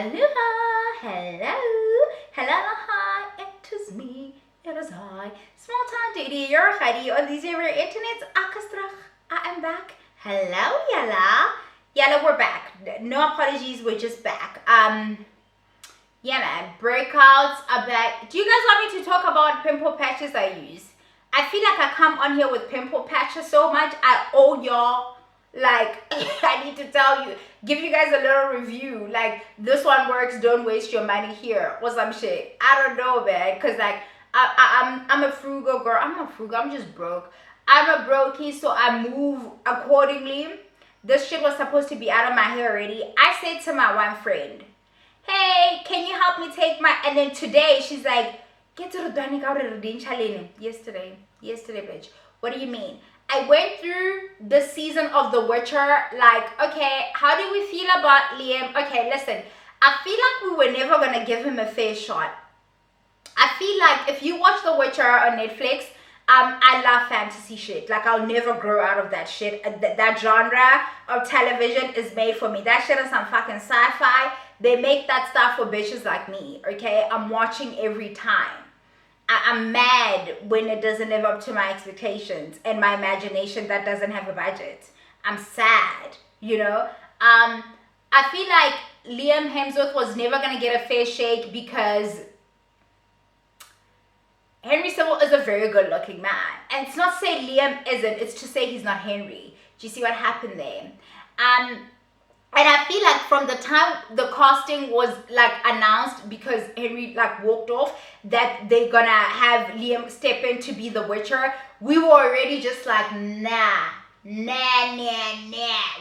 Aloha, hello, hi, it is me, it is I, small town Didi, your Heidi, on these your internets, akastrach, I am back, hello, Yalla, we're back, no apologies, we're just back, yeah man, breakouts are back. Do you guys want me to talk about pimple patches I use? I feel like I come on here with pimple patches so much, I owe y'all. Like, I need to tell you, give you guys a little review. Like, this one works, don't waste your money here, or some shit. I don't know, man, because, like, I'm a frugal girl. I'm just broke. I'm a brokey, so I move accordingly. This shit was supposed to be out of my hair already. I said to my one friend, hey, can you help me take my, and then today, she's like, get to the yesterday, bitch. What do you mean? I went through the season of The Witcher, like, okay, how do we feel about Liam? Okay, listen, I feel like we were never going to give him a fair shot. I feel like if you watch The Witcher on Netflix, I love fantasy shit. Like, I'll never grow out of that shit. That genre of television is made for me. That shit is some fucking sci-fi. They make that stuff for bitches like me, okay? I'm watching every time. I'm mad when it doesn't live up to my expectations and my imagination that doesn't have a budget. I'm sad, you know? I feel like Liam Hemsworth was never going to get a fair shake because Henry Cavill is a very good looking man. And it's not to say Liam isn't, it's to say he's not Henry. Do you see what happened there? And I feel like from the time the casting was like announced, because Henry like walked off, that they're gonna have Liam step in to be the Witcher, we were already just like, nah, we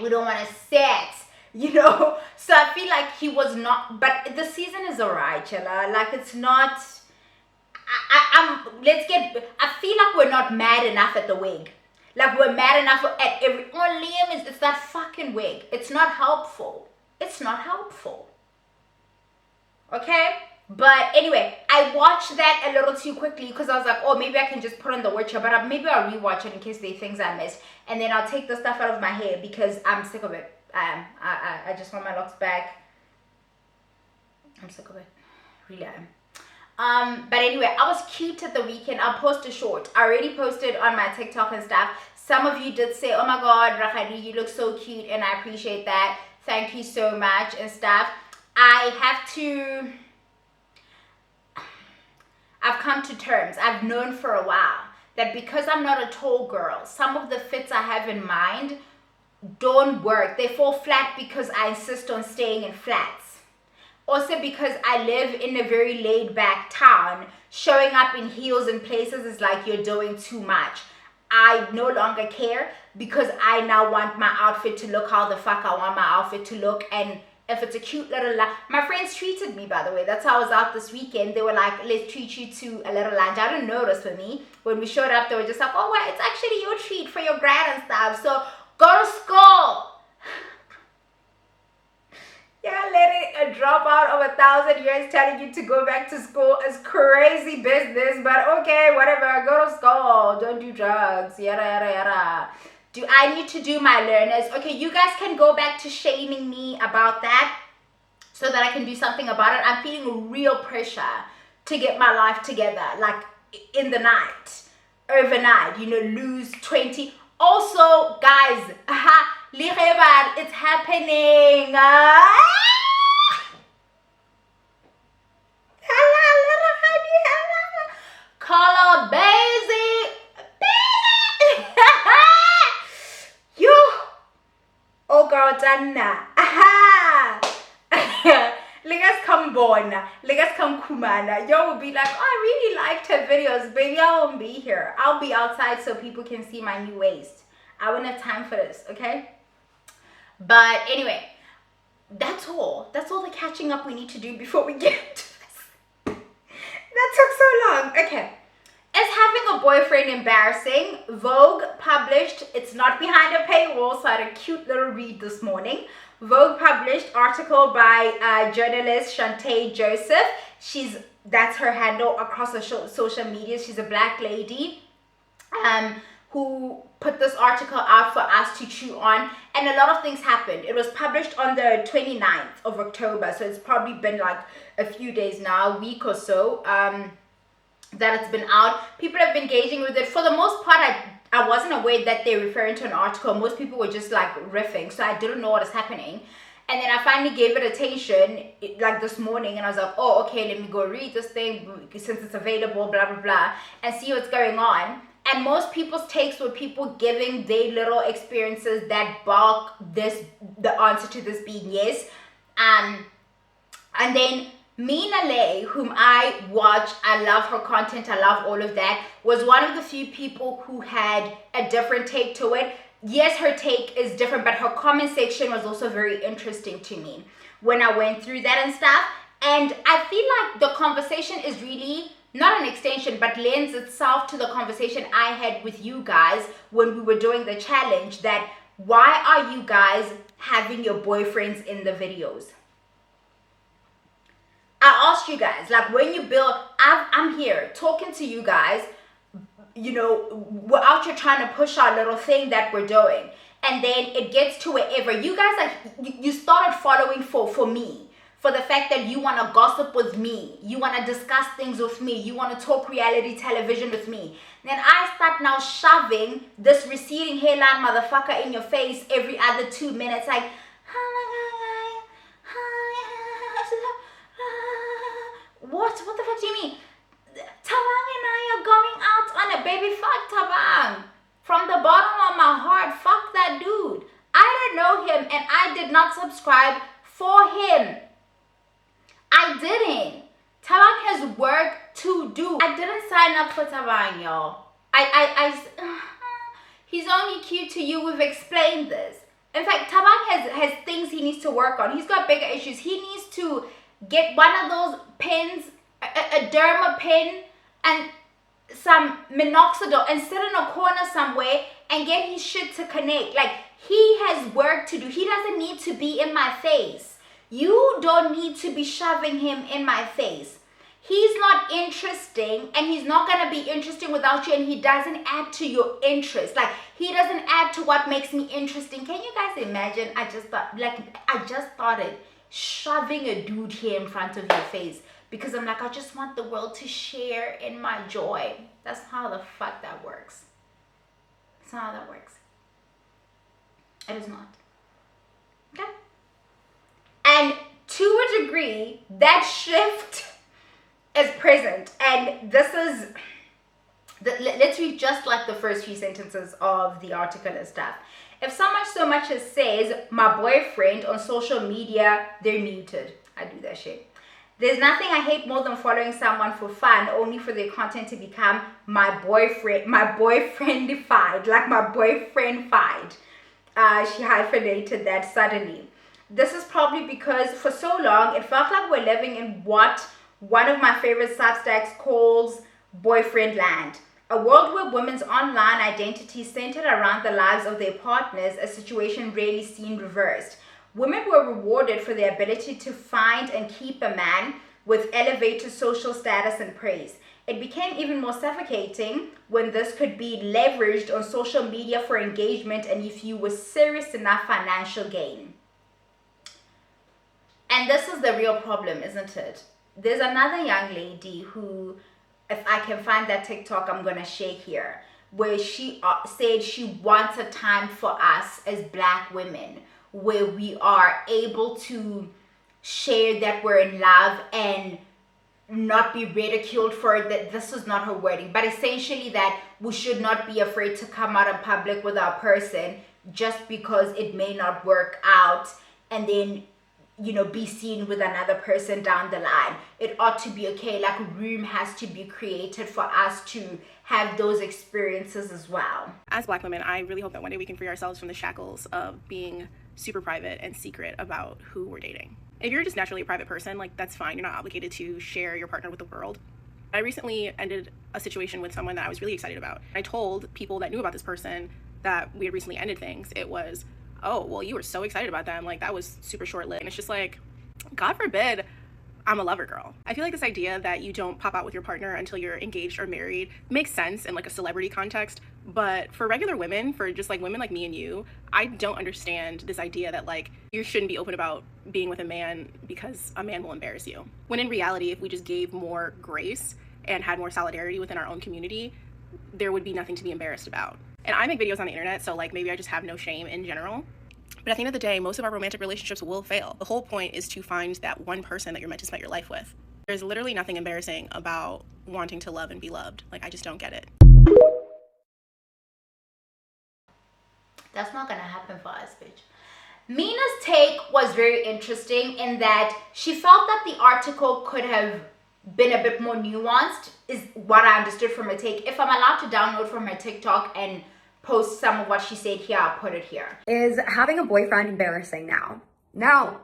don't want to set, you know? So I feel like he was not, but the season is alright, Chilla. Like, it's not, I feel like we're not mad enough at the wig. Like, we're mad enough at every, Liam it's that fucking wig. It's not helpful. Okay? But anyway, I watched that a little too quickly because I was like, oh, maybe I can just put on The Witcher, but maybe I'll rewatch it in case there are things I missed. And then I'll take the stuff out of my hair because I'm sick of it. I just want my locks back. I'm sick of it. Really am. But anyway, I was cute at the weekend. I'll post a short. I already posted on my TikTok and stuff. Some of you did say, oh my God, Rahadi, you look so cute, and I appreciate that. Thank you so much and stuff. I've come to terms. I've known for a while that because I'm not a tall girl, some of the fits I have in mind don't work. They fall flat because I insist on staying in flats. Also because I live in a very laid-back town, showing up in heels in places is like you're doing too much. I no longer care because I now want my outfit to look how the fuck I want my outfit to look. And if it's a cute little my friends treated me, by the way. That's how I was out this weekend. They were like, let's treat you to a little lunch. I didn't notice for me. When we showed up, they were just like, oh, well, it's actually your treat for your grad and stuff. So go to school. Yeah, letting a dropout of 1,000 years telling you to go back to school is crazy business, but okay, whatever, go to school, don't do drugs, yada, yada, yada. Do I need to do my learners? Okay, you guys can go back to shaming me about that so that I can do something about it. I'm feeling real pressure to get my life together, like in the night, overnight, you know, lose 20. Also, guys, it's happening. Color basic. You. Oh, girl, Dana. Let's come born. Let's come kumana. Yo will be like, oh, I really liked her videos. Baby, I won't be here. I'll be outside so people can see my new waist. I wouldn't have time for this, okay? But anyway, that's all. That's all the catching up we need to do before we get to this. That took so long. Okay. Is having a boyfriend embarrassing? Vogue published, it's not behind a paywall, so I had a cute little read this morning. Vogue published article by journalist Shantae Joseph. That's her handle across the social media. She's a black lady who put this article out for us to chew on, and a lot of things happened. It was published on the 29th of October, so it's probably been like a few days now, a week or so, that it's been out. People have been engaging with it. For the most part, I wasn't aware that they're referring to an article. Most people were just like riffing, so I didn't know what is happening. And then I finally gave it attention like this morning, and I was like, oh, okay, let me go read this thing since it's available, blah, blah, blah, and see what's going on. And most people's takes were people giving their little experiences that bulk the answer to this being yes. And then Mina Lay, whom I watch, I love her content, I love all of that, was one of the few people who had a different take to it. Yes, her take is different, but her comment section was also very interesting to me when I went through that and stuff. And I feel like the conversation is really not an extension, but lends itself to the conversation I had with you guys when we were doing the challenge, that why are you guys having your boyfriends in the videos? I asked you guys, like, when you build, I'm here talking to you guys, you know, we're out here trying to push our little thing that we're doing, and then it gets to wherever you guys, like, you started following for me, for the fact that you want to gossip with me, you want to discuss things with me, you want to talk reality television with me. Then I start now shoving this receding hairline motherfucker in your face every other 2 minutes, like, what the fuck do you mean? Tabang and I are going out on a baby. Fuck Tabang. From the bottom of my heart, fuck that dude. I don't know him, and I did not subscribe for him. I didn't. Tabang has work to do. I didn't sign up for Tabang, y'all. He's only cute to you. We've explained this. In fact, Tabang has things he needs to work on. He's got bigger issues. He needs to get one of those pens, a derma pen, and some minoxidil, and sit in a corner somewhere and get his shit to connect. Like, he has work to do. He doesn't need to be in my face. You don't need to be shoving him in my face. He's not interesting, and he's not going to be interesting without you, and he doesn't add to your interest. Like, he doesn't add to what makes me interesting. Can you guys imagine? I just started shoving a dude here in front of your face because I'm like, I just want the world to share in my joy. That's how the fuck that works. That's not how that works. It is not. Okay? And to a degree, that shift is present. And this is, let's read just like the first few sentences of the article and stuff. If someone so much as says, my boyfriend on social media, they're muted. I do that shit. There's nothing I hate more than following someone for fun, only for their content to become my boyfriendified, like my boyfriend-fied. She hyphenated that suddenly. This is probably because for so long, it felt like we're living in what one of my favorite Substacks calls boyfriend land. A world where women's online identity centered around the lives of their partners, a situation rarely seen reversed. Women were rewarded for their ability to find and keep a man with elevated social status and praise. It became even more suffocating when this could be leveraged on social media for engagement and, if you were serious enough, financial gain. And this is the real problem, isn't it? There's another young lady who, if I can find that TikTok, I'm going to share here, where she said she wants a time for us as Black women where we are able to share that we're in love and not be ridiculed for it. That this is not her wording, but essentially that we should not be afraid to come out in public with our person just because it may not work out and then, you know, be seen with another person down the line. It ought to be okay. Like, room has to be created for us to have those experiences as well. As Black women, I really hope that one day we can free ourselves from the shackles of being super private and secret about who we're dating. If you're just naturally a private person, like, that's fine. You're not obligated to share your partner with the world. I recently ended a situation with someone that I was really excited about. I told people that knew about this person that we had recently ended things. It was, oh, well, you were so excited about them. Like, that was super short-lived. And it's just like, God forbid I'm a lover girl. I feel like this idea that you don't pop out with your partner until you're engaged or married makes sense in like a celebrity context, But for regular women, for just like women like me and you, I don't understand this idea that like you shouldn't be open about being with a man because a man will embarrass you. When in reality, if we just gave more grace and had more solidarity within our own community, there would be nothing to be embarrassed about. And I make videos on the internet, so like maybe I just have no shame in general. But at the end of the day, most of our romantic relationships will fail. The whole point is to find that one person that you're meant to spend your life with. There's literally nothing embarrassing about wanting to love and be loved. Like, I just don't get it. That's not gonna happen for us, bitch. Mina's take was very interesting in that she felt that the article could have been a bit more nuanced, is what I understood from her take. If I'm allowed to download from her TikTok and post some of what she said here, I'll put it here. Is having a boyfriend embarrassing now? No.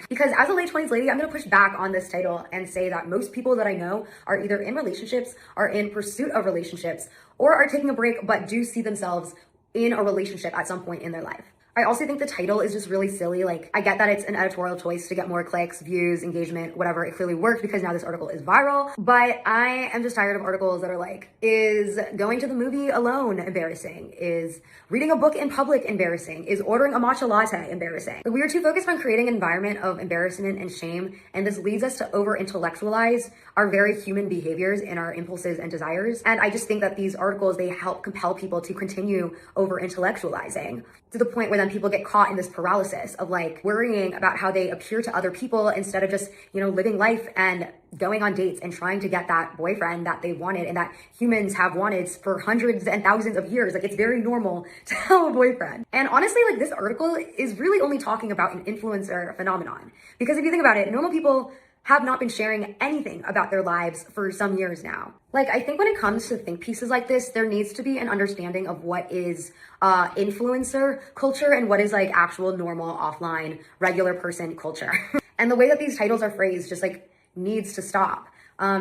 Because as a late 20s lady, I'm going to push back on this title and say that most people that I know are either in relationships, are in pursuit of relationships, or are taking a break but do see themselves in a relationship at some point in their life. I also think the title is just really silly. Like, I get that it's an editorial choice to get more clicks, views, engagement, whatever. It clearly worked because now this article is viral. But I am just tired of articles that are like, is going to the movie alone embarrassing? Is reading a book in public embarrassing? Is ordering a matcha latte embarrassing? We are too focused on creating an environment of embarrassment and shame, and this leads us to over-intellectualize our very human behaviors and our impulses and desires. And I just think that these articles, they help compel people to continue over-intellectualizing to the point where then people get caught in this paralysis of like worrying about how they appear to other people instead of just, you know, living life and going on dates and trying to get that boyfriend that they wanted and that humans have wanted for hundreds and thousands of years. Like, it's very normal to have a boyfriend. And honestly, like, this article is really only talking about an influencer phenomenon. Because if you think about it, normal people have not been sharing anything about their lives for some years now. Like, I think when it comes to think pieces like this, there needs to be an understanding of what is influencer culture and what is like actual normal offline regular person culture. And the way that these titles are phrased just like needs to stop.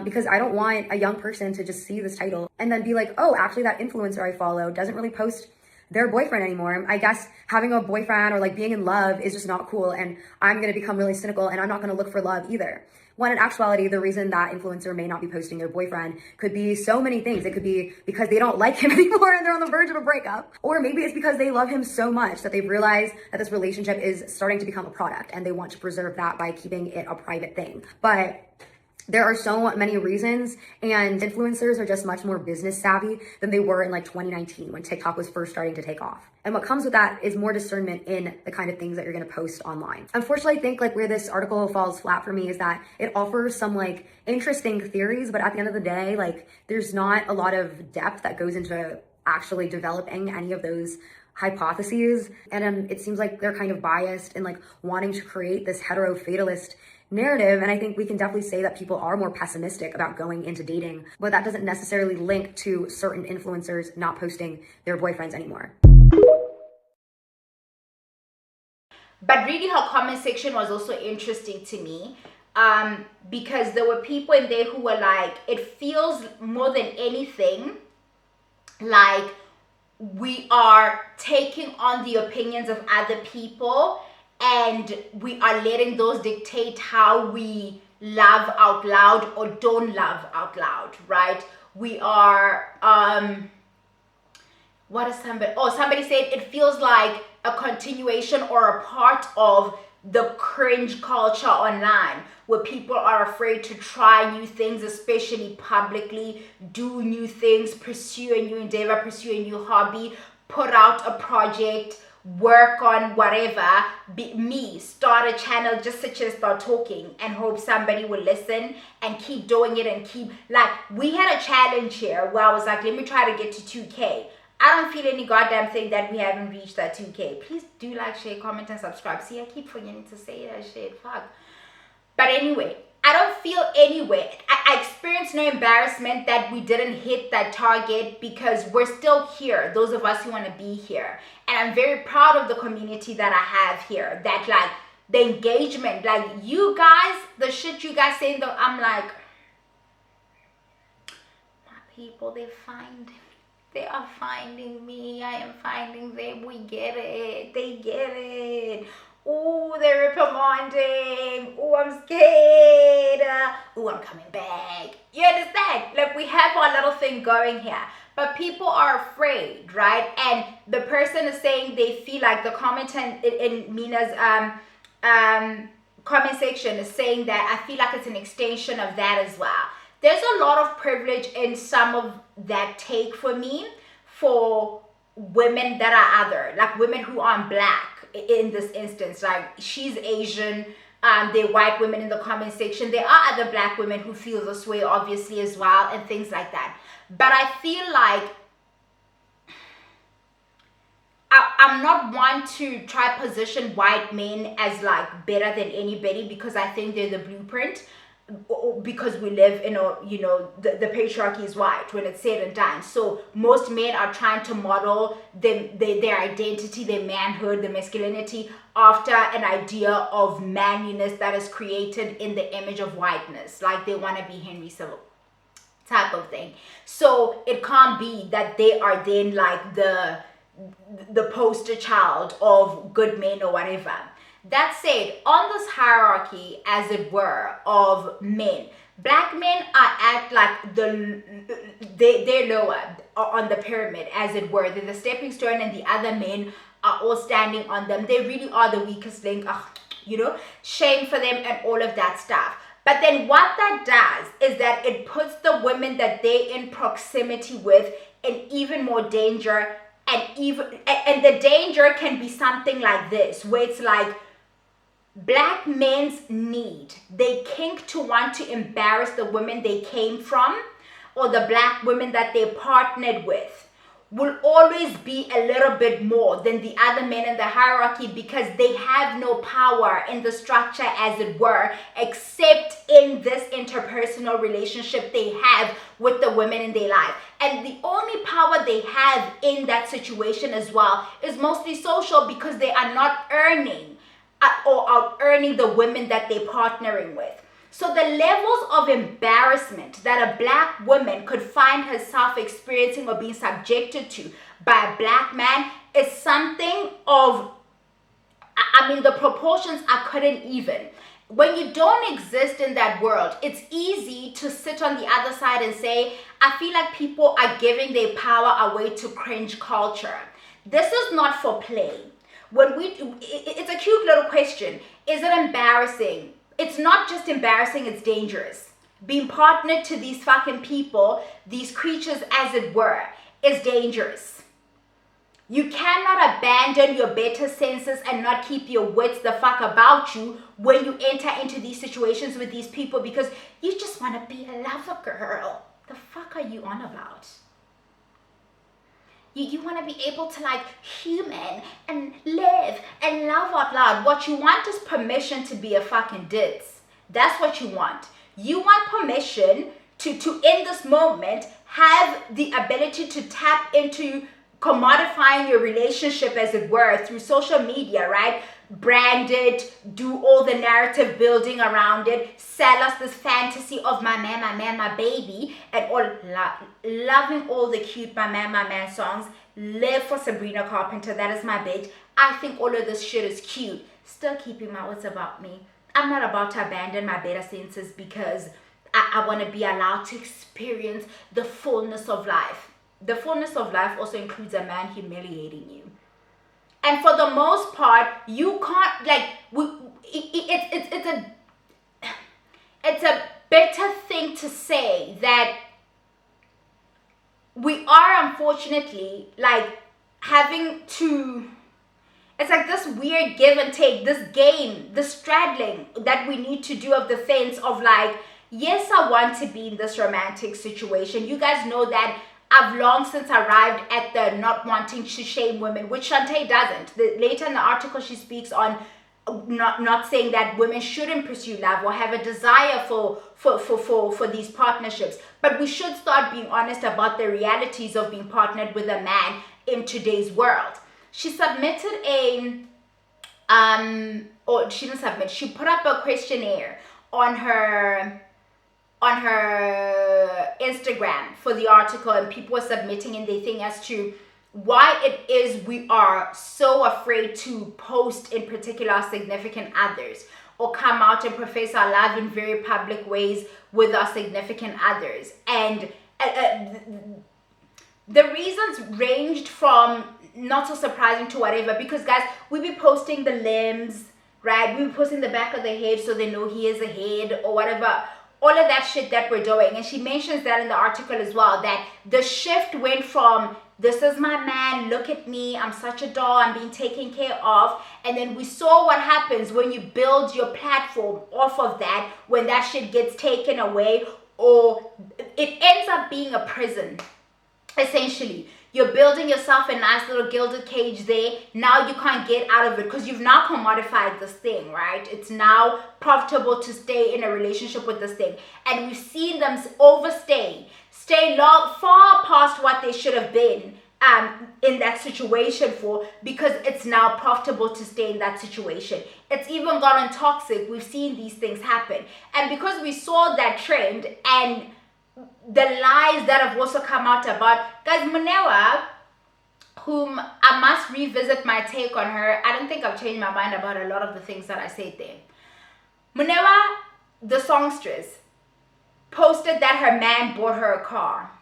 Because I don't want a young person to just see this title and then be like, oh, actually that influencer I follow doesn't really post their boyfriend anymore. I guess having a boyfriend or like being in love is just not cool, and I'm going to become really cynical and I'm not going to look for love either. When in actuality, the reason that influencer may not be posting their boyfriend could be so many things. It could be because they don't like him anymore and they're on the verge of a breakup. Or maybe it's because they love him so much that they've realized that this relationship is starting to become a product and they want to preserve that by keeping it a private thing. But there are so many reasons, and influencers are just much more business savvy than they were in like 2019 when TikTok was first starting to take off. And what comes with that is more discernment in the kind of things that you're going to post online. Unfortunately, I think like where this article falls flat for me is that it offers some like interesting theories, but at the end of the day, like there's not a lot of depth that goes into actually developing any of those hypotheses. And it seems like they're kind of biased in like wanting to create this hetero fatalist narrative. And I think we can definitely say that people are more pessimistic about going into dating, but that doesn't necessarily link to certain influencers not posting their boyfriends anymore. But reading her comment section was also interesting to me, because there were people in there who were like, it feels more than anything like we are taking on the opinions of other people and we are letting those dictate how we love out loud or don't love out loud, right? We are, what is somebody, somebody said it feels like a continuation or a part of the cringe culture online where people are afraid to try new things, especially publicly, do new things, pursue a new endeavor, pursue a new hobby, put out a project, work on whatever, start a channel just such as start talking and hope somebody will listen and keep doing it and keep, like, we had a challenge here where I was like, let me try to get to 2K. I don't feel any goddamn thing that we haven't reached that 2K. Please do like, share, comment, and subscribe. See, I keep forgetting to say that shit. Fuck. But anyway, I don't feel anyway. I experienced no embarrassment that we didn't hit that target because we're still here. Those of us who want to be here. And I'm very proud of the community that I have here. That like the engagement, like you guys, the shit you guys saying, though, I'm like, my people, they are finding me. I am finding them. We get it. They get it. Oh, they're reprimanding. Oh, I'm scared. Oh, I'm coming back. You understand? Like, we have our little thing going here. but people are afraid, right? And the person is saying they feel like the comment in Mina's comment section is saying that I feel like it's an extension of that as well. There's a lot of privilege in some of that take for me for women that are other, like women who aren't black in this instance. Like she's Asian, they're white women in the comment section. There are other black women who feel this way obviously as well and things like that. But I feel like I'm not one to try position white men as like better than anybody because I think they're the blueprint, because we live in a, you know, the patriarchy is white when it's said and done. So most men are trying to model their identity, their manhood, their masculinity after an idea of manliness that is created in the image of whiteness. Like they want to be Henry Civil type of thing. So it can't be that they are then like the poster child of good men or whatever. That said, on this hierarchy, as it were, of men, black men are at like they're lower on the pyramid, as it were. They're the stepping stone, and the other men are all standing on them. They really are the weakest link. You know, shame for them and all of that stuff. But then what that does is that it puts the women that they're in proximity with in even more danger. And the danger can be something like this, where it's like black men's need, they kink to want to embarrass the women they came from or the black women that they partnered with, will always be a little bit more than the other men in the hierarchy because they have no power in the structure, as it were, except in this interpersonal relationship they have with the women in their life. And the only power they have in that situation as well is mostly social, because they are not earning or out earning the women that they're partnering with. So the levels of embarrassment that a black woman could find herself experiencing or being subjected to by a black man is something of, I mean, the proportions I couldn't even. When you don't exist in that world, it's easy to sit on the other side and say, I feel like people are giving their power away to cringe culture. This is not for play. It's a cute little question. Is it embarrassing? It's not just embarrassing, it's dangerous. Being partnered to these fucking people, these creatures as it were, is dangerous. You cannot abandon your better senses and not keep your wits the fuck about you when you enter into these situations with these people, because you just want to be a lover girl. The fuck are you on about? You want to be able to like human and live and love out loud. What you want is permission to be a fucking ditz. That's what you want. You want permission to in this moment have the ability to tap into commodifying your relationship, as it were, through social media, right? Brand it, do all the narrative building around it, sell us this fantasy of my man, my baby, and all loving all the cute my man songs. Live for Sabrina Carpenter, that is my bitch. I think all of this shit is cute. Still keeping my wits about me. I'm not about to abandon my better senses because I want to be allowed to experience the fullness of life. The fullness of life also includes a man humiliating you. And for the most part, you can't, like, it's a better thing to say that we are unfortunately like having to, it's like this weird give and take, this game, this straddling that we need to do of the fence of like, yes, I want to be in this romantic situation. You guys know that I've long since arrived at the not wanting to shame women, which Shantae doesn't. Later in the article, she speaks on not saying that women shouldn't pursue love or have a desire for these partnerships. But we should start being honest about the realities of being partnered with a man in today's world. She submitted she put up a questionnaire on her Instagram for the article, and people were submitting in their thing as to why it is we are so afraid to post in particular significant others or come out and profess our love in very public ways with our significant others. And the reasons ranged from not so surprising to whatever, because guys, we be posting the limbs, right? We be posting the back of the head so they know he is a head or whatever. All of that shit that we're doing. And she mentions that in the article as well, that the shift went from, this is my man, look at me, I'm such a doll, I'm being taken care of. And then we saw what happens when you build your platform off of that, when that shit gets taken away, or it ends up being a prison. Essentially, you're building yourself a nice little gilded cage there. Now you can't get out of it because you've now commodified this thing, right? It's now profitable to stay in a relationship with this thing. And we've seen them stay long, far past what they should have been in that situation for, because it's now profitable to stay in that situation. It's even gotten toxic. We've seen these things happen. And because we saw that trend and the lies that have also come out about, guys, Munewa, whom I must revisit my take on her. I don't think I've changed my mind about a lot of the things that I said there. Munewa, the songstress, posted that her man bought her a car.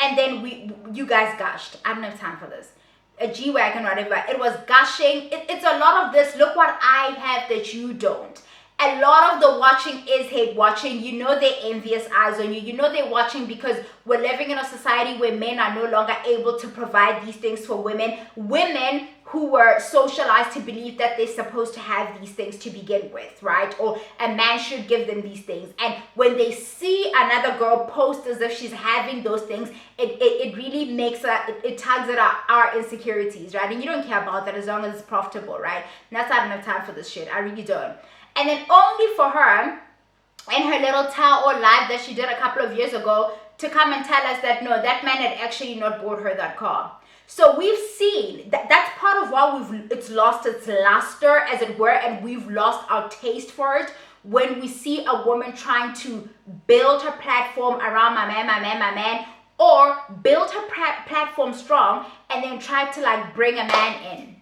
And then you guys gushed. I don't have time for this. A G-Wagon, whatever. It was gushing. It's a lot of this. Look what I have that you don't. A lot of the watching is hate watching. You know they're envious eyes on you. You know they're watching because we're living in a society where men are no longer able to provide these things for women. Women who were socialized to believe that they're supposed to have these things to begin with, right? Or a man should give them these things. And when they see another girl post as if she's having those things, it really makes it tugs at our insecurities, right? And you don't care about that as long as it's profitable, right? And that's not enough time for this shit. I really don't. And then only for her, in her little tell-all live that she did a couple of years ago, to come and tell us that no, that man had actually not bought her that car. So we've seen that's part of why it's lost its luster, as it were, and we've lost our taste for it when we see a woman trying to build her platform around my man, or build her platform strong and then try to like bring a man in.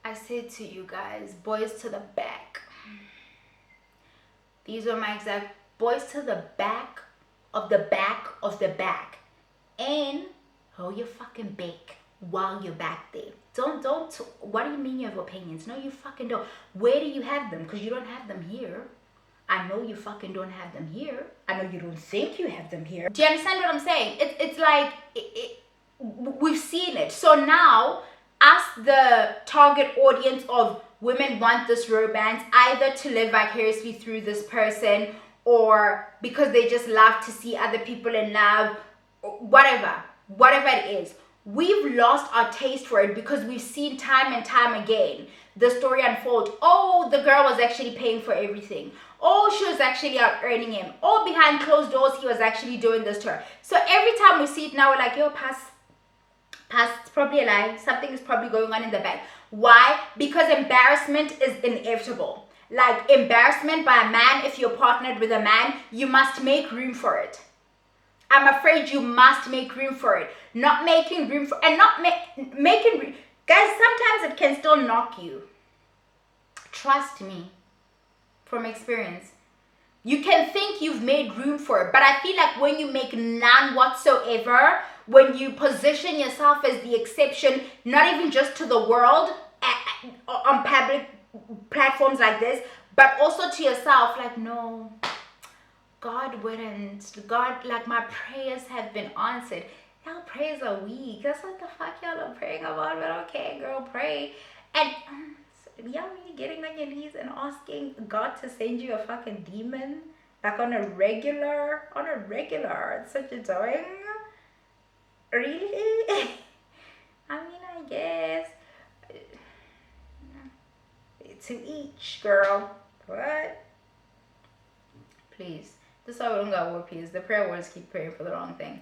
I said to you guys, boys to the back. These are my exact boys to the back of the back of the back. And hold your fucking back while you're back there. Don't, what do you mean you have opinions? No, you fucking don't. Where do you have them? Because you don't have them here. I know you fucking don't have them here. I know you don't think you have them here. Do you understand what I'm saying? It's like, we've seen it. So now, as the target audience of women want this romance, either to live vicariously through this person, or because they just love to see other people in love, whatever it is. We've lost our taste for it because we've seen time and time again the story unfold. Oh, the girl was actually paying for everything. Oh, she was actually out earning him. Oh, behind closed doors, he was actually doing this to her. So every time we see it now, we're like, yo, pass, it's probably a lie. Something is probably going on in the back. Why? Because embarrassment is inevitable. Like embarrassment by a man, if you're partnered with a man, you must make room for it. I'm afraid you must make room for it. Not making room for, and not making room. Guys, sometimes it can still knock you. Trust me, from experience. You can think you've made room for it, but I feel like when you make none whatsoever, when you position yourself as the exception, not even just to the world on public platforms like this, but also to yourself, like, no, God wouldn't. God, like, my prayers have been answered. Y'all prayers are weak. That's what the fuck y'all are praying about, but okay, girl, pray. And y'all really getting on your knees and asking God to send you a fucking demon? Like on a regular, that's what you're doing? Really? I mean, I guess. To each, girl. What? Please. This is why we don't got war peace. The prayer words keep praying for the wrong thing.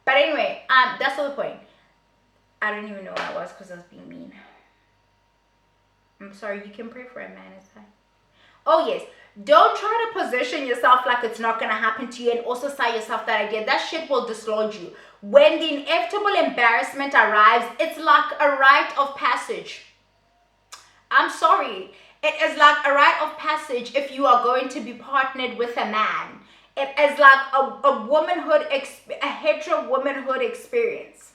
But anyway, that's not the point. I don't even know what I was because I was being mean. I'm sorry, you can pray for a man, it's fine. Oh yes, don't try to position yourself like it's not gonna happen to you and also sell yourself that idea. That shit will dislodge you. When the inevitable embarrassment arrives, it's like a rite of passage. I'm sorry. It is like a rite of passage if you are going to be partnered with a man. It is like a womanhood, a hetero womanhood experience.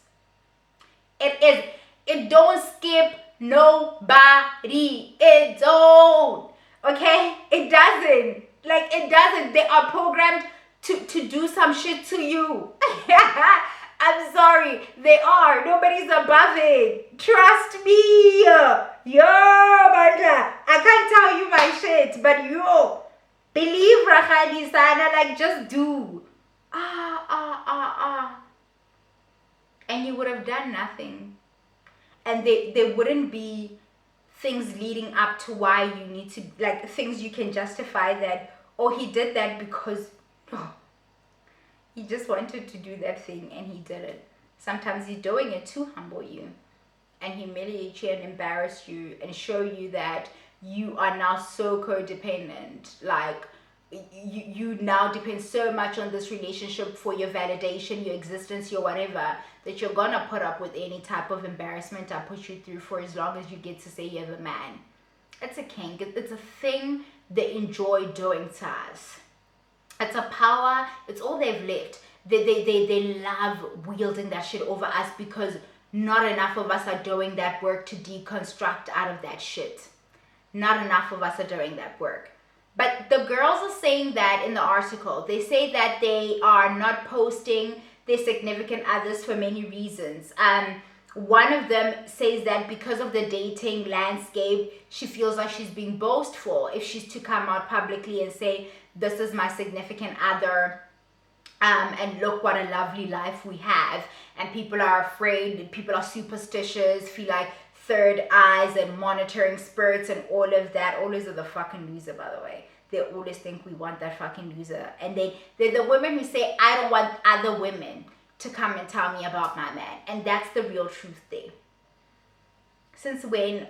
It don't skip nobody. It don't. Okay? It doesn't. Like, it doesn't. They are programmed to do some shit to you. I'm sorry. They are. Nobody's above it. Trust me. Yo, Bandla. I can't tell you my shit, but yo, believe Rahani Sana, like, just do. And you would have done nothing. And there wouldn't be things leading up to why you need to, like, things you can justify that, oh, he did that because he just wanted to do that thing and he did it. Sometimes he's doing it to humble you and humiliate you and embarrass you and show you that you are now so codependent. Like, you now depend so much on this relationship for your validation, your existence, your whatever, that you're gonna put up with any type of embarrassment I put you through for as long as you get to say you're the man. It's a kink. It's a thing they enjoy doing to us. It's a power. It's all they've left. They love wielding that shit over us because not enough of us are doing that work to deconstruct out of that shit. Not enough of us are doing that work. But the girls are saying that in the article. They say that they are not posting their significant others for many reasons. One of them says that because of the dating landscape, she feels like she's being boastful if she's to come out publicly and say, this is my significant other, and look what a lovely life we have. And people are afraid, people are superstitious, feel like third eyes and monitoring spirits and all of that. All those are the fucking loser, by the way. They always think we want that fucking loser. And they're the women who say, I don't want other women to come and tell me about my man. And that's the real truth there. Since when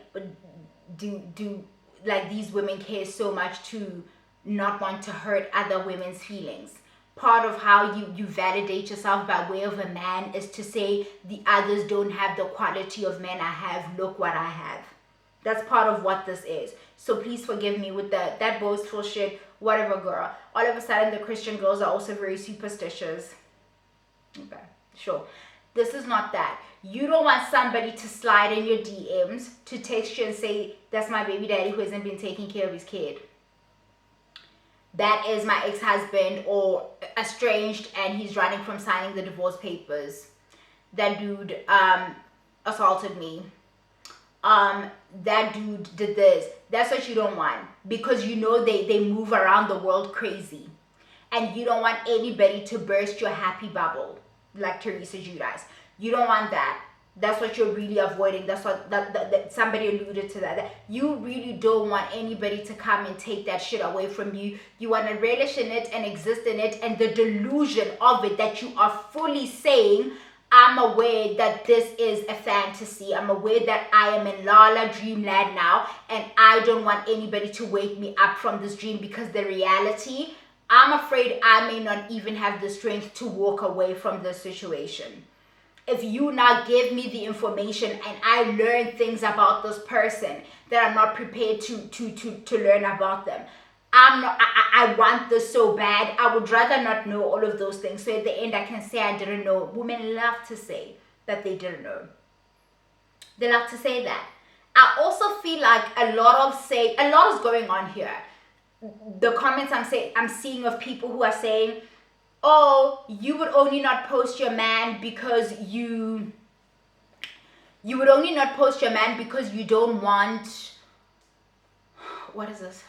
do like these women care so much to not want to hurt other women's feelings? Part of how you validate yourself by way of a man is to say the others don't have the quality of men I have. Look what I have. That's part of what this is. So please forgive me with that boastful shit. Whatever, girl. All of a sudden, the Christian girls are also very superstitious. Okay, sure. This is not that. You don't want somebody to slide in your DMs to text you and say, that's my baby daddy who hasn't been taking care of his kid. That is my ex-husband, or estranged and he's running from signing the divorce papers. That dude assaulted me. That dude did this. That's what you don't want, because you know they move around the world crazy, and you don't want anybody to burst your happy bubble like Teresa Judas. You don't want that. That's what you're really avoiding. That's what that somebody alluded to that you really don't want anybody to come and take that shit away from you. You want to relish in it and exist in it, and the delusion of it that you are fully saying, I'm aware that this is a fantasy. I'm aware that I am in Lala dreamland now, and I don't want anybody to wake me up from this dream, because the reality, I'm afraid I may not even have the strength to walk away from this situation. If you now give me the information and I learn things about this person that I'm not prepared to learn about them, I want this so bad. I would rather not know all of those things. So at the end, I can say I didn't know. Women love to say that they didn't know. They love to say that. I also feel like a lot is going on here. The comments I'm seeing of people who are saying, oh, you would only not post your man because you would only not post your man because you don't want, what is this?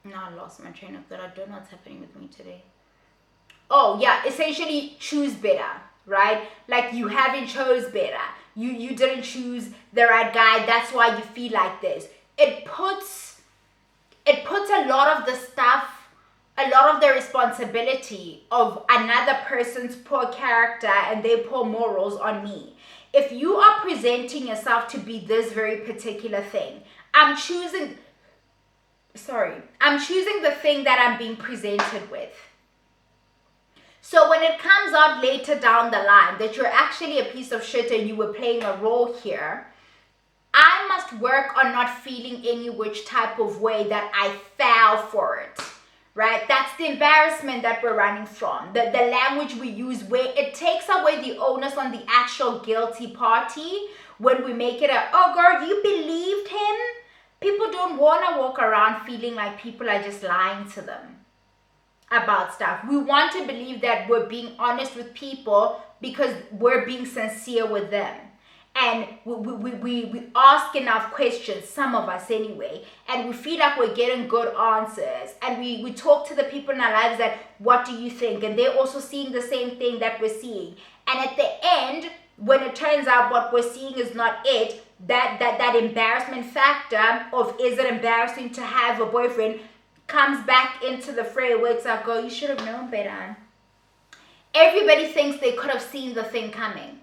Now I lost my train of thought. I don't know what's happening with me today. Oh yeah, essentially choose better, right? Like you haven't chose better. You didn't choose the right guy. That's why you feel like this. It puts a lot of the stuff, a lot of the responsibility of another person's poor character and their poor morals on me. If you are presenting yourself to be this very particular thing, I'm choosing the thing that I'm being presented with. So when it comes out later down the line that you're actually a piece of shit and you were playing a role here, I must work on not feeling any which type of way that I fell for it, right? That's the embarrassment that we're running from. The language we use where it takes away the onus on the actual guilty party when we make it a, oh girl, you believed him. People don't want to walk around feeling like people are just lying to them about stuff. We want to believe that we're being honest with people because we're being sincere with them. And we ask enough questions, some of us anyway, and we feel like we're getting good answers. And we talk to the people in our lives that, what do you think? And they're also seeing the same thing that we're seeing. And at the end, when it turns out what we're seeing is not it, that embarrassment factor of, is it embarrassing to have a boyfriend, comes back into the fray where it's like, girl, you should have known better. Everybody thinks they could have seen the thing coming.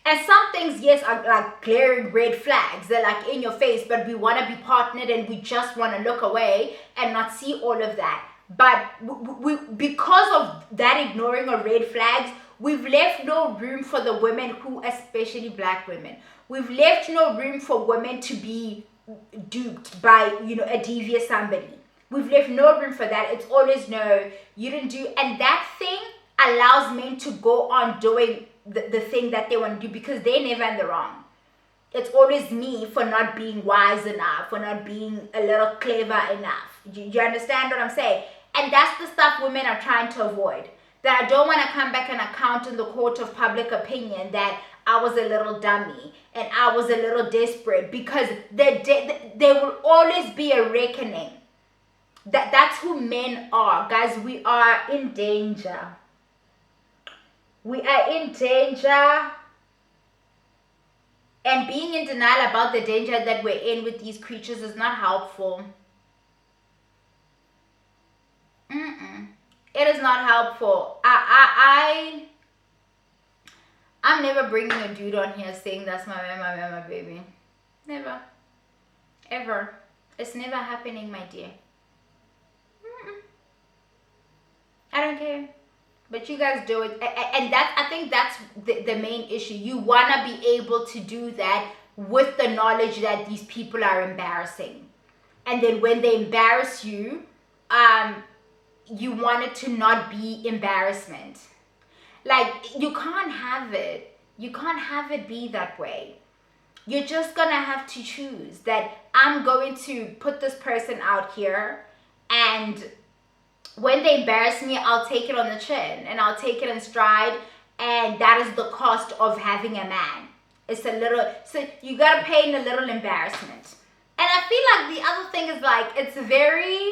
And some things, yes, are like glaring red flags. They're like in your face, but we want to be partnered and we just want to look away and not see all of that. But we because of that ignoring of red flags, we've left no room for the women who, especially black women, we've left no room for women to be duped by, a devious somebody. We've left no room for that. It's always, no, you didn't do. And that thing allows men to go on doing the thing that they want to do because they're never in the wrong. It's always me for not being wise enough, for not being a little clever enough. You understand what I'm saying? And that's the stuff women are trying to avoid. That I don't want to come back and account in the court of public opinion that I was a little dummy and I was a little desperate, because there will always be a reckoning. That's who men are. Guys, we are in danger. We are in danger. And being in denial about the danger that we're in with these creatures is not helpful. It is not helpful. I'm never bringing a dude on here saying that's my man, my baby. Never. Ever. It's never happening, my dear. I don't care. But you guys do it. And I think that's the main issue. You want to be able to do that with the knowledge that these people are embarrassing. And then when they embarrass you, you want it to not be embarrassment. Like, you can't have it. You can't have it be that way. You're just going to have to choose that I'm going to put this person out here, and when they embarrass me, I'll take it on the chin and I'll take it in stride. And that is the cost of having a man. It's a little, so you got to pay in a little embarrassment. And I feel like the other thing is like, it's very,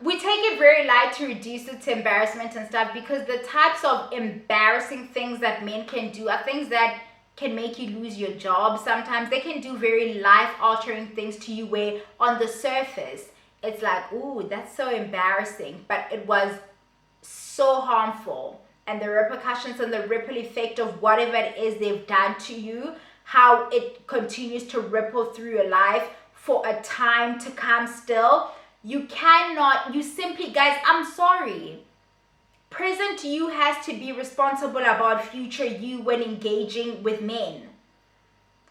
we take it very light to reduce it to embarrassment and stuff, because the types of embarrassing things that men can do are things that can make you lose your job. Sometimes they can do very life-altering things to you where on the surface it's like, ooh, that's so embarrassing, but it was so harmful. And the repercussions and the ripple effect of whatever it is they've done to you, how it continues to ripple through your life for a time to come still. You simply, guys, I'm sorry. Present you has to be responsible about future you when engaging with men.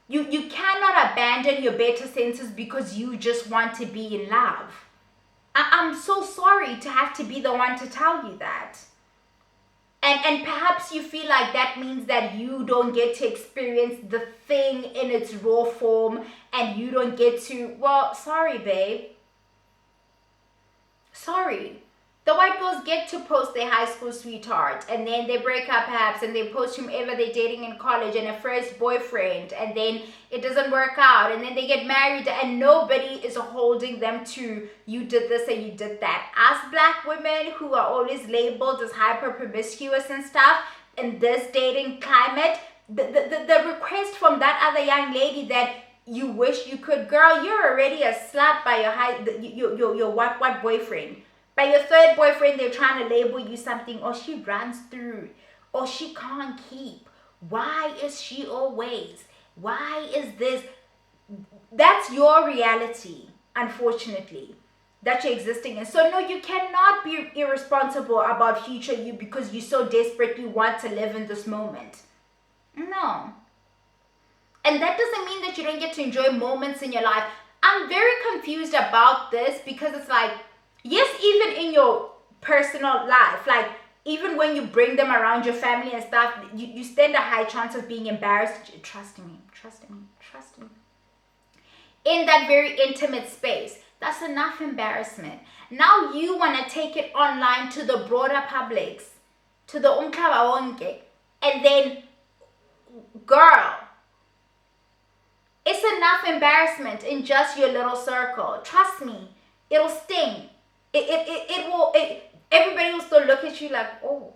You cannot abandon your better senses because you just want to be in love. I'm so sorry to have to be the one to tell you that. And perhaps you feel like that means that you don't get to experience the thing in its raw form, and you don't get to, well, sorry, babe. Sorry. The white girls get to post their high school sweetheart, and then they break up perhaps, and they post whomever they're dating in college and a first boyfriend, and then it doesn't work out, and then they get married, and nobody is holding them to, you did this and you did that. Us black women who are always labeled as hyper promiscuous and stuff in this dating climate, the request from that other young lady that you wish you could, girl, you're already a slut by your what boyfriend. By your third boyfriend, they're trying to label you something. Or she runs through. Or she can't keep. Why is she always? Why is this? That's your reality, unfortunately, that you're existing in. So no, you cannot be irresponsible about future you because you so desperately want to live in this moment. No. And that doesn't mean that you don't get to enjoy moments in your life. I'm very confused about this because it's like, yes, even in your personal life, like even when you bring them around your family and stuff, you stand a high chance of being embarrassed. Trust me. In that very intimate space, that's enough embarrassment. Now you want to take it online to the broader publics, to the umhlaba wonke, and then, girl, it's enough embarrassment in just your little circle. Trust me, it'll sting. It will. Everybody will still look at you like, oh.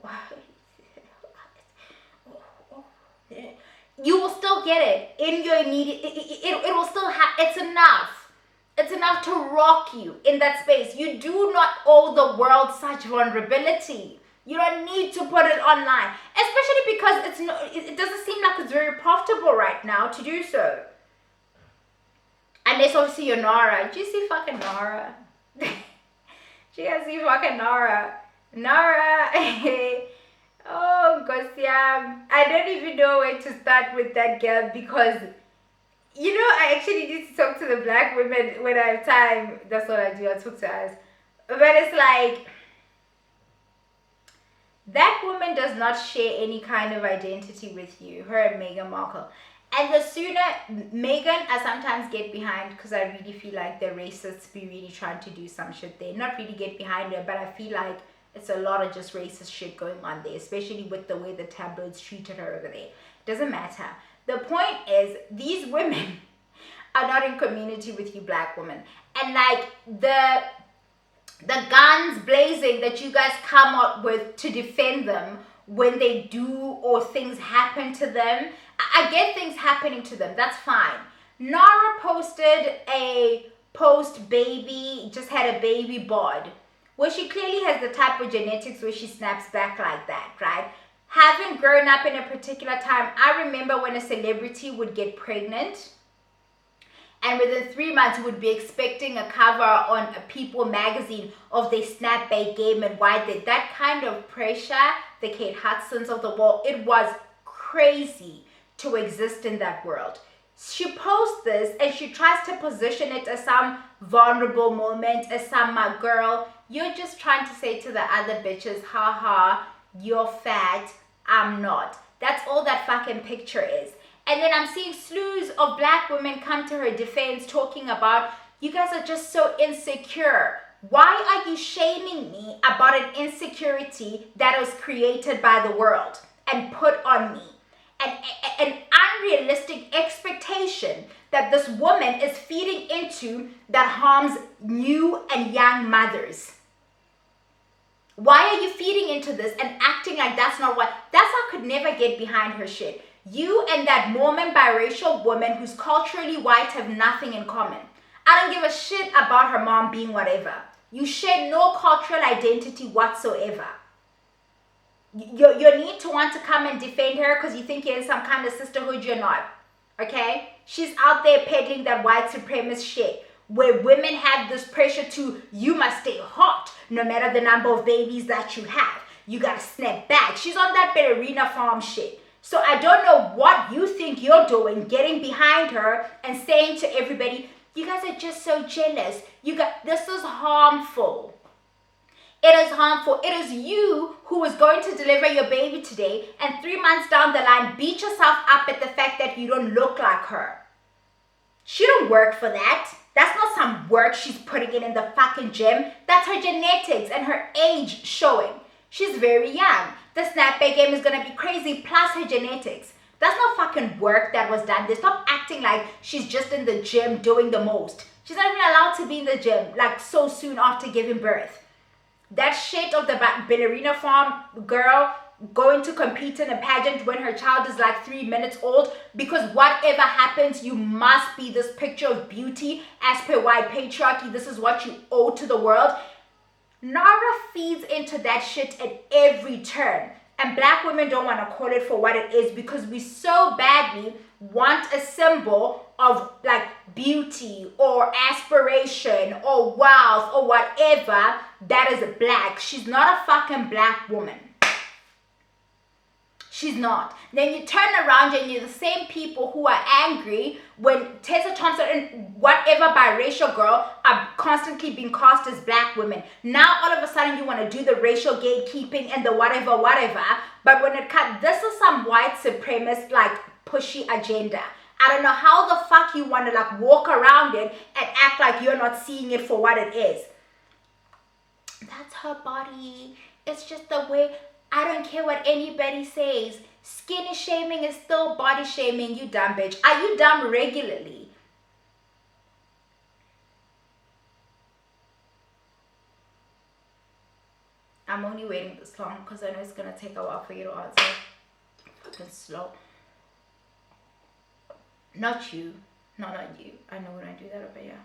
You will still get it in your immediate. It will still have. It's enough. It's enough to rock you in that space. You do not owe the world such vulnerability. You don't need to put it online, especially because it doesn't seem like it's very profitable right now to do so. Unless obviously you're Nara. Do you see fucking Nara? Do you guys see fucking Nara? Nara. Oh, Gosyam. I don't even know where to start with that girl because, you know, I actually need to talk to the black women when I have time. That's what I do. I talk to us. But it's like, that woman does not share any kind of identity with you. Her and Meghan Markle. And the sooner, Meghan, I sometimes get behind because I really feel like the racists be really trying to do some shit there. Not really get behind her, but I feel like it's a lot of just racist shit going on there, especially with the way the tabloids treated her over there. Doesn't matter. The point is, these women are not in community with you black women. And like the guns blazing that you guys come up with to defend them when they do or things happen to them. I get things happening to them. That's fine. Nara posted a post-baby, just had a baby bod, where she clearly has the type of genetics where she snaps back like that, right? Having grown up in a particular time, I remember when a celebrity would get pregnant and within 3 months would be expecting a cover on a People magazine of their snapback game and why they, that kind of pressure, the Kate Hudsons of the world, it was crazy to exist in that world. She posts this and she tries to position it as some vulnerable moment, as some, my girl, you're just trying to say to the other bitches, haha, you're fat, I'm not. That's all that fucking picture is. And then I'm seeing slews of black women come to her defense talking about, you guys are just so insecure. Why are you shaming me about an insecurity that was created by the world and put on me? An unrealistic expectation that this woman is feeding into that harms new and young mothers. Why are you feeding into this and acting like that's not what? That's how I could never get behind her shit. You and that Mormon biracial woman who's culturally white have nothing in common. I don't give a shit about her mom being whatever. You share no cultural identity whatsoever. You need to want to come and defend her because you think you're in some kind of sisterhood. You're not. Okay? She's out there peddling that white supremacist shit where women have this pressure to, you must stay hot no matter the number of babies that you have. You gotta snap back. She's on that ballerina farm shit. So I don't know what you think you're doing, getting behind her and saying to everybody, you guys are just so jealous. This is harmful. It is harmful. It is you who is going to deliver your baby today and 3 months down the line beat yourself up at the fact that you don't look like her. She don't work for that. That's not some work she's putting in the fucking gym. That's her genetics and her age showing. She's very young. The snapback game is going to be crazy plus her genetics. That's not fucking work that was done. They stop acting like she's just in the gym doing the most. She's not even allowed to be in the gym like so soon after giving birth. That shit of the ballerina farm girl going to compete in a pageant when her child is like 3 minutes old because whatever happens, you must be this picture of beauty as per white patriarchy. This is what you owe to the world. Nara feeds into that shit at every turn. And black women don't want to call it for what it is because we so badly want a symbol of like beauty or aspiration or wealth or whatever that is black. She's not a fucking black woman. She's not. Then you turn around and you're the same people who are angry when Tessa Thompson and whatever biracial girl are constantly being cast as black women. Now all of a sudden you want to do the racial gatekeeping and the whatever. But when it comes, this is some white supremacist like pushy agenda. I don't know how the fuck you want to like walk around it and act like you're not seeing it for what it is. That's her body. It's just the way. I don't care what anybody says. Skinny shaming is still body shaming, you dumb bitch. Are you dumb regularly? I'm only waiting this long because I know it's going to take a while for you to answer. Fucking slow. Not you. Not on you. I know when I do that over here.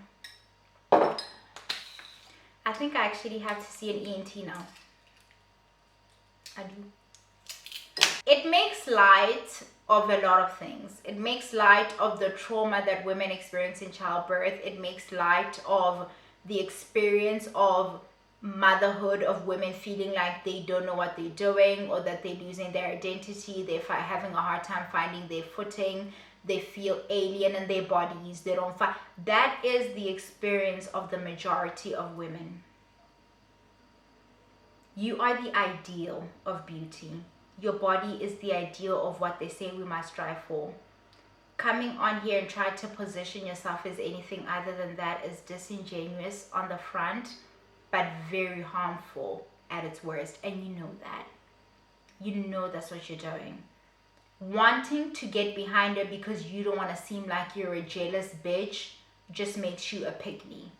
I think I actually have to see an ENT now. I do. It makes light of a lot of things. It makes light of the trauma that women experience in childbirth. It makes light of the experience of motherhood, of women feeling like they don't know what they're doing or that they're losing their identity. They're having a hard time finding their footing. They feel alien in their bodies. They don't find. That is the experience of the majority of women. You are the ideal of beauty. Your body is the ideal of what they say we must strive for. Coming on here and try to position yourself as anything other than that is disingenuous on the front, but very harmful at its worst. And you know that. You know that's what you're doing. Wanting to get behind her because you don't want to seem like you're a jealous bitch just makes you a pick-me.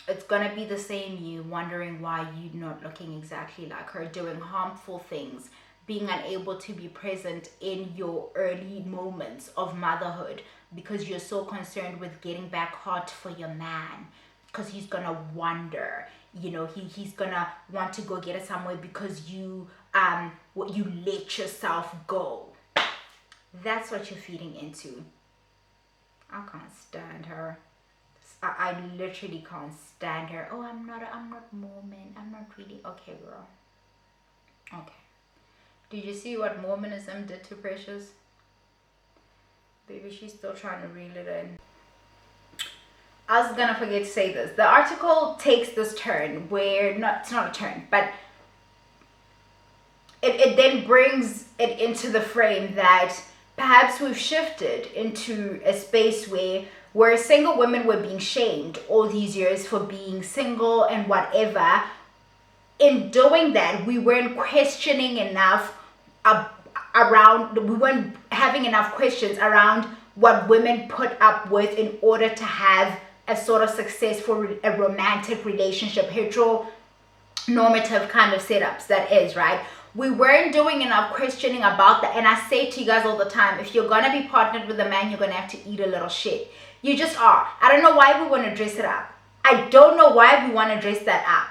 It's gonna be the same you wondering why you're not looking exactly like her, doing harmful things, being unable to be present in your early moments of motherhood because you're so concerned with getting back hot for your man, because he's gonna wonder, you know, he's gonna want to go get it somewhere because you let yourself go. That's what you're feeding into. I can't stand her. I literally can't stand her. Oh, I'm not Mormon. I'm not really. Okay, girl. Okay. Did you see what Mormonism did to Precious? Baby, she's still trying to reel it in. I was gonna forget to say this. The article takes this turn where, it's not a turn, but it then brings it into the frame that perhaps we've shifted into a space where single women were being shamed all these years for being single and whatever. In doing that, we weren't questioning enough we weren't having enough questions around what women put up with in order to have a sort of successful a romantic relationship, heteronormative kind of setups, that is, right? We weren't doing enough questioning about that. And I say to you guys all the time, if you're gonna be partnered with a man, you're gonna have to eat a little shit. You just are. I don't know why we want to dress it up. I don't know why we want to dress that up.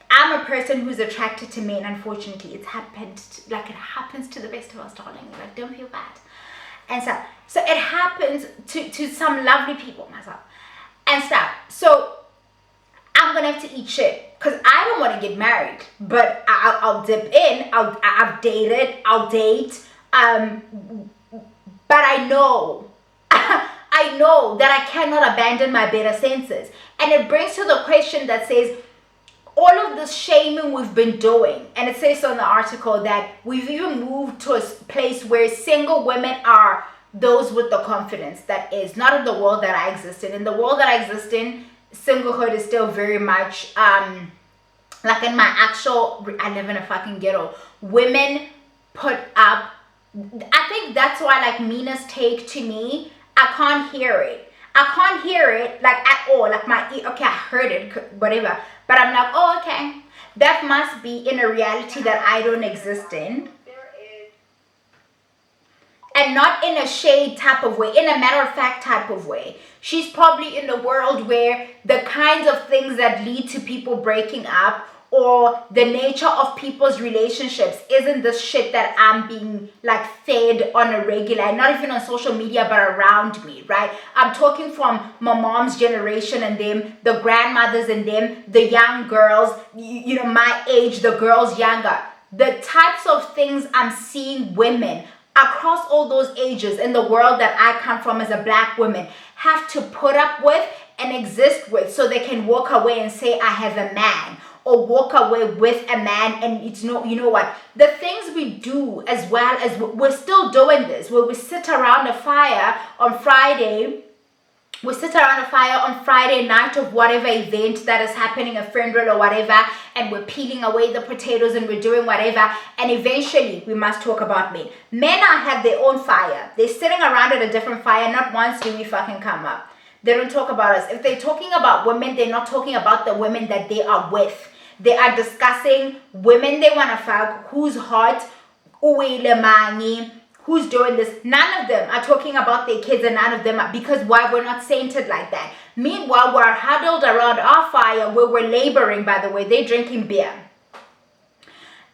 I'm a person who's attracted to men. Unfortunately, it happens to the best of us, darling. Like, don't feel bad. And so it happens to some lovely people, myself, and stuff. So I'm gonna have to eat shit because I don't want to get married, but I'll dip in. I've dated. I'll date. But I know. I know that I cannot abandon my better senses. And it brings to the question that says, all of this shaming we've been doing, and it says so in the article that we've even moved to a place where single women are those with the confidence that is not in the world that I exist in. In the world that I exist in, singlehood is still very much, like in my actual, I live in a fucking ghetto. Women put up, I think that's why like Mina's take to me, I can't hear it. I can't hear it like at all. Like okay, I heard it, whatever. But I'm like, oh, okay. That must be in a reality that I don't exist in. And not in a shade type of way, in a matter of fact type of way. She's probably in a world where the kinds of things that lead to people breaking up or the nature of people's relationships isn't the shit that I'm being like fed on a regular, not even on social media, but around me, right? I'm talking from my mom's generation and them, the grandmothers and them, the young girls, you know, my age, the girls younger. the types of things I'm seeing women across all those ages in the world that I come from as a black woman have to put up with and exist with, so they can walk away and say, I have a man, or walk away with a man. And it's no, you know what, the things we do, as well as we're still doing this, where we sit around a fire on Friday. We sit around a fire on Friday night of whatever event that is happening, a funeral or whatever, and we're peeling away the potatoes and we're doing whatever, and eventually we must talk about men. Men have their own fire. They're sitting around at a different fire. Not once do we fucking come up. They don't talk about us. If they're talking about women, they're not talking about the women that they are with. They are discussing women they want to fuck, who's hot, uwele mangi, who's doing this. None of them are talking about their kids, and none of them are, because why? We're not sainted like that. Meanwhile, we're huddled around our fire where we're laboring, by the way. They're drinking beer.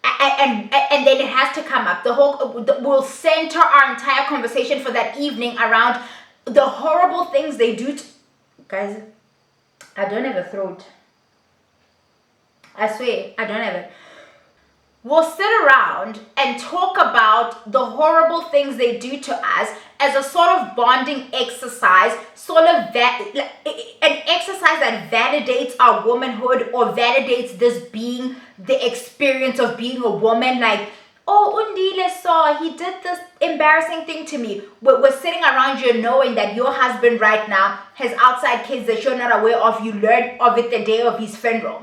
And then it has to come up. We'll center our entire conversation for that evening around the horrible things they do to... Guys, I don't have a throat. I swear, I don't have it. We'll sit around and talk about the horrible things they do to us as a sort of bonding exercise, sort of an exercise that validates our womanhood or validates this being the experience of being a woman. Like, oh, Undile saw, he did this embarrassing thing to me. We're sitting around you knowing that your husband right now has outside kids that you're not aware of. You learned of it the day of his funeral.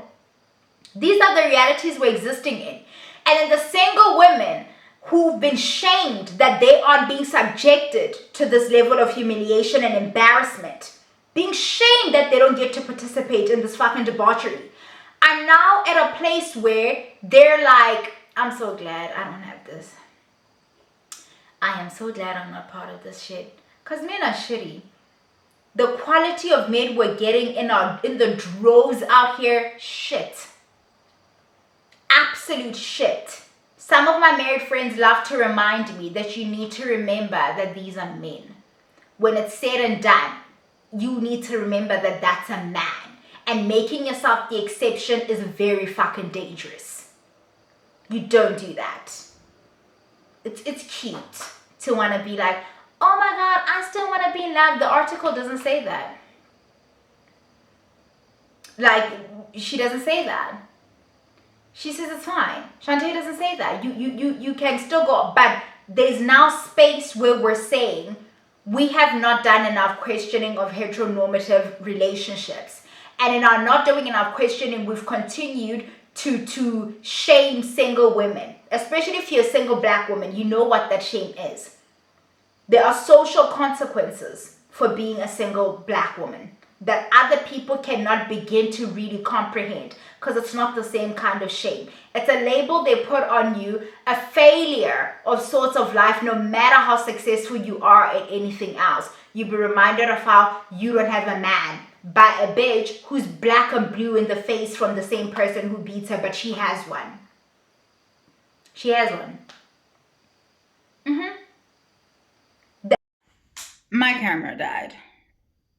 These are the realities we're existing in. And then the single women who've been shamed that they are being subjected to this level of humiliation and embarrassment, being shamed that they don't get to participate in this fucking debauchery, are now at a place where they're like, I'm so glad I don't have this. I am so glad I'm not part of this shit. Because men are shitty. The quality of men we're getting in the droves out here, shit. Absolute shit. Some of my married friends love to remind me that you need to remember that these are men. When it's said and done, you need to remember that that's a man. And making yourself the exception is very fucking dangerous. You don't do that. It's cute to want to be like, oh my God, I still want to be in love. The article doesn't say that. Like, she doesn't say that. She says it's fine. Shantae doesn't say that. You can still go, but there's now space where we're saying we have not done enough questioning of heteronormative relationships. And in our not doing enough questioning, we've continued to shame single women. Especially if you're a single black woman, you know what that shame is. There are social consequences for being a single black woman that other people cannot begin to really comprehend, because it's not the same kind of shame. It's a label they put on you, a failure of sorts of life, no matter how successful you are at anything else. You'll be reminded of how you don't have a man by a bitch who's black and blue in the face from the same person who beats her, but she has one. She has one. My camera died.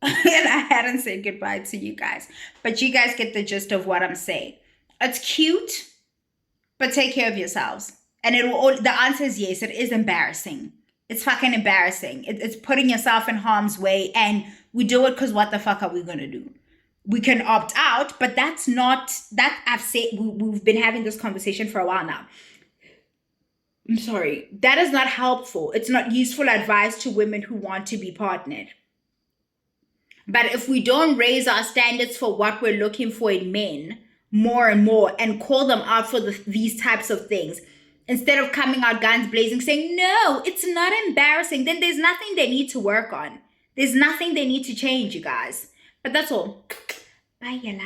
And I hadn't said goodbye to you guys. But you guys get the gist of what I'm saying. It's cute, but take care of yourselves. And the answer is yes, it is embarrassing. It's fucking embarrassing. It's putting yourself in harm's way. And we do it because what the fuck are we going to do? We can opt out, but that's not... I've said, we've been having this conversation for a while now. I'm sorry. That is not helpful. It's not useful advice to women who want to be partnered. But if we don't raise our standards for what we're looking for in men more and more and call them out for these types of things, instead of coming out guns blazing saying, no, it's not embarrassing, then there's nothing they need to work on. There's nothing they need to change, you guys. But that's all. Bye, yalla.